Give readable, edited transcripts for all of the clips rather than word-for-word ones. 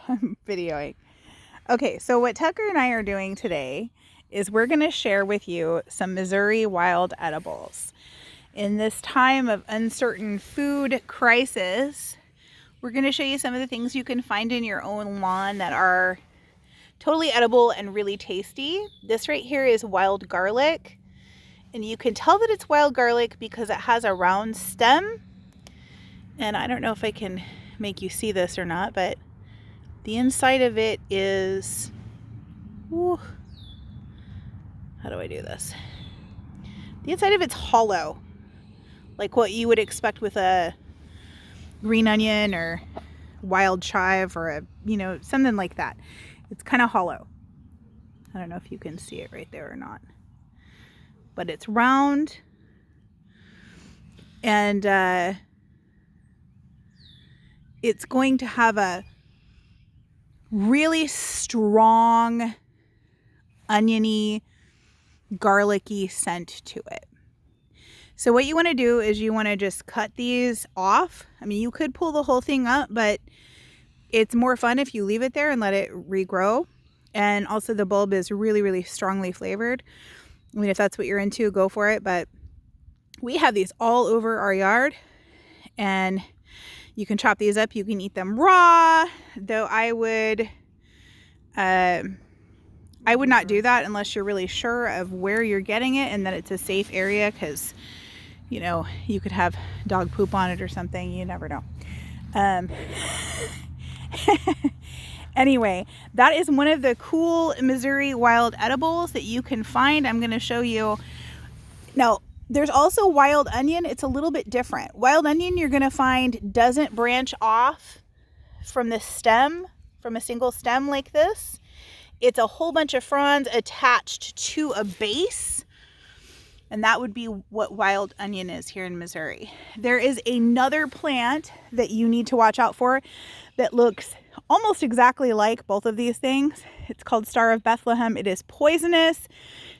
I'm videoing. Okay, so what Tucker and I are doing today is we're going to share with you some Missouri wild edibles. In this time of uncertain food crisis, we're going to show you some of the things you can find in your own lawn that are totally edible and really tasty. This right here is wild garlic, and you can tell that it's wild garlic because it has a round stem. And I don't know if I can make you see this or not, but the inside of it is, ooh, how do I do this? The inside of it's hollow, like what you would expect with a green onion or wild chive or something like that. It's kind of hollow. I don't know if you can see it right there or not, but it's round, and it's going to have a really strong oniony, garlicky scent to it. So what you want to do is you want to just cut these off. I mean, you could pull the whole thing up, but it's more fun if you leave it there and let it regrow. And also the bulb is really, really strongly flavored. I mean, if that's what you're into, go for it. But we have these all over our yard, and you can chop these up. You can eat them raw, though I would not do that unless you're really sure of where you're getting it and that it's a safe area, because you could have dog poop on it or something. You never know. Anyway, that is one of the cool Missouri wild edibles that you can find. I'm going to show you. Now, there's also wild onion. It's a little bit different. Wild onion, you're going to find, doesn't branch off from the stem, from a single stem like this. It's a whole bunch of fronds attached to a base. And that would be what wild onion is here in Missouri. There is another plant that you need to watch out for that looks almost exactly like both of these things. It's called Star of Bethlehem. It is poisonous.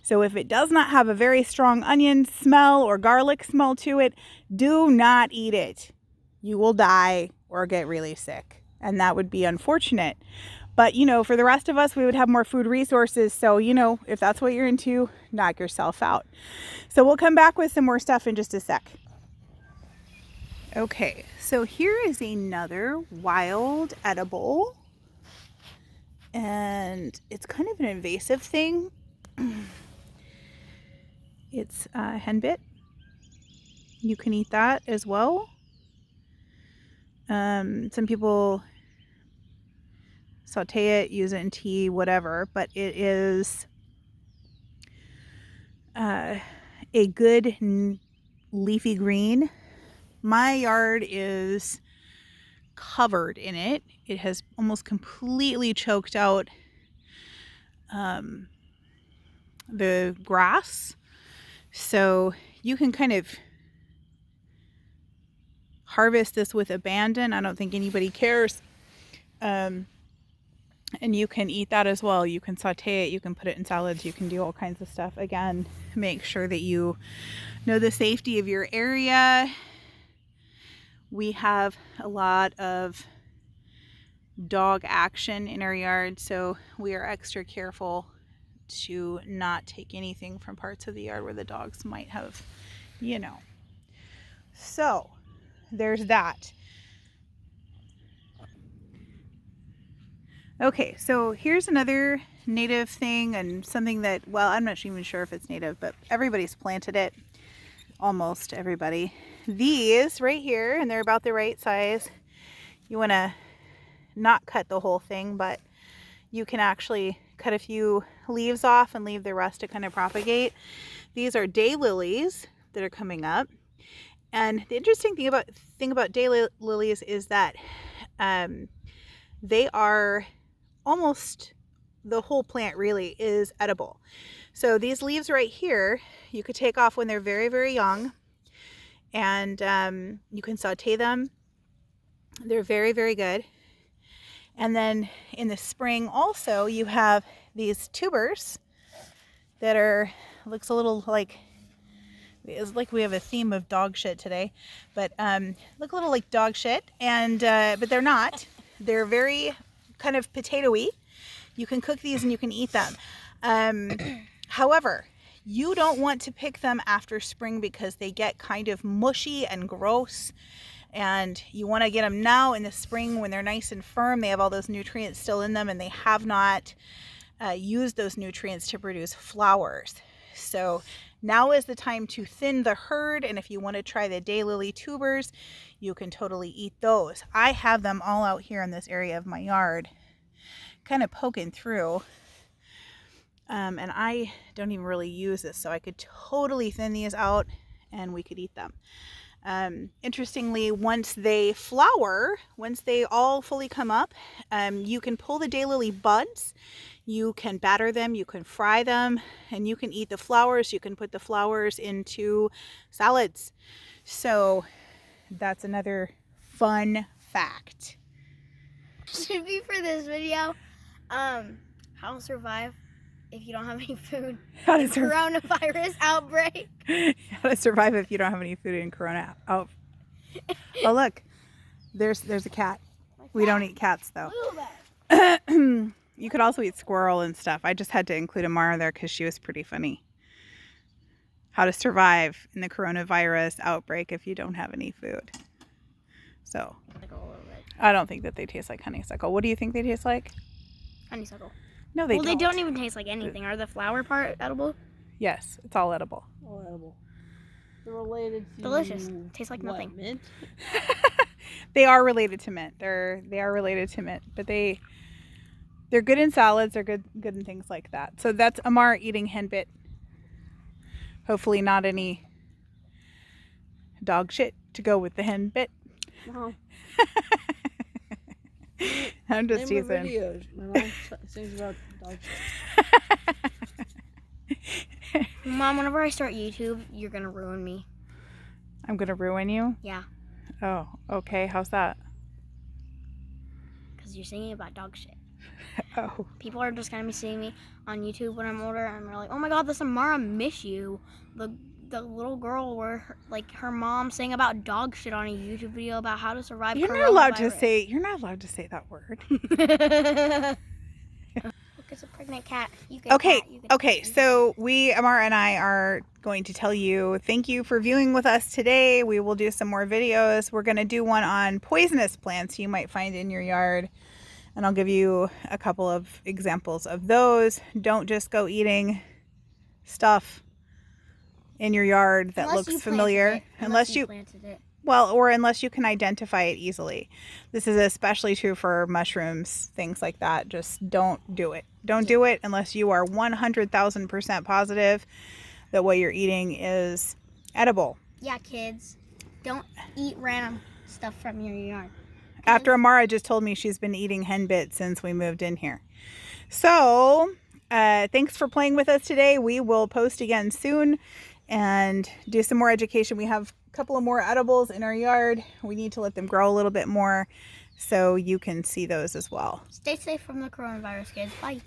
So if it does not have a very strong onion smell or garlic smell to it, do not eat it. You will die or get really sick. And that would be unfortunate. But, for the rest of us, we would have more food resources. So, if that's what you're into, knock yourself out. So we'll come back with some more stuff in just a sec. Okay, so here is another wild edible. And it's kind of an invasive thing. It's henbit. You can eat that as well. Some people saute it, use it in tea, whatever, but it is a good leafy green. My yard is covered in it. It has almost completely choked out the grass. So you can kind of harvest this with abandon. I don't think anybody cares. And you can eat that as well. You can saute it. You can put it in salads. You can do all kinds of stuff. Again, make sure that you know the safety of your area. We have a lot of dog action in our yard, so we are extra careful to not take anything from parts of the yard where the dogs might have, So, there's that. Okay, so here's another native thing, and something that, well, I'm not even sure if it's native, but everybody's planted it. Almost everybody. These right here, and they're about the right size. You want to not cut the whole thing, but you can actually cut a few leaves off and leave the rest to kind of propagate. These are daylilies that are coming up. And the interesting thing about daylilies is that they are almost, the whole plant really is edible. So these leaves right here, you could take off when they're very, very young, and you can saute them. They're very, very good. And then in the spring also, you have these tubers that looks a little like, it's like we have a theme of dog shit today, but look a little like dog shit, and but they're not. They're very kind of potatoey. You can cook these and you can eat them. However, you don't want to pick them after spring because they get kind of mushy and gross. And you want to get them now in the spring when they're nice and firm. They have all those nutrients still in them and they have not used those nutrients to produce flowers. So now is the time to thin the hurd. And if you want to try the daylily tubers, you can totally eat those. I have them all out here in this area of my yard, kind of poking through. And I don't even really use this, so I could totally thin these out and we could eat them. Interestingly, once they flower, once they all fully come up, you can pull the daylily buds, you can batter them, you can fry them, and you can eat the flowers. You can put the flowers into salads. So that's another fun fact. Should be for this video, how to survive if you don't have any food. How to Coronavirus outbreak. How to survive if you don't have any food in Corona. Oh look, there's a cat. We don't eat cats though. You could also eat squirrel and stuff. I just had to include Amara there because she was pretty funny. How to survive in the coronavirus outbreak if you don't have any food. So I don't think that they taste like honeysuckle. What do you think they taste like? Honeysuckle. No, they don't. Well, they don't even taste like anything. Are the flower part edible? Yes, it's all edible. All edible. They're related to Delicious. Tastes like what, nothing. mint? They are related to mint. They are related to mint, but they're good in salads. They're good in things like that. So that's Amar eating henbit. Hopefully not any dog shit to go with the henbit. No. I'm just Name teasing. videos. My mom sings about dog shit. Mom, whenever I start YouTube, you're gonna ruin me. I'm gonna ruin you? Yeah. Oh, okay. How's that? Because you're singing about dog shit. Oh. People are just gonna be seeing me on YouTube when I'm older, and they're like, "Oh my God, this Amara miss you." The little girl where her mom sang about dog shit on a YouTube video about how to survive. You're not allowed to say that word. Look, it's a pregnant cat. You can Okay. So Amara and I are going to tell you thank you for viewing with us today. We will do some more videos. We're going to do one on poisonous plants you might find in your yard. And I'll give you a couple of examples of those. Don't just go eating stuff in your yard that looks familiar. Unless you planted it. Well, or unless you can identify it easily. This is especially true for mushrooms, things like that. Just don't do it. Don't do it unless you are 100,000% positive that what you're eating is edible. Yeah, kids, don't eat random stuff from your yard. After Amara just told me she's been eating henbit since we moved in here. So, thanks for playing with us today. We will post again soon and do some more education. We have a couple of more edibles in our yard. We need to let them grow a little bit more so you can see those as well. Stay safe from the coronavirus, kids. Bye.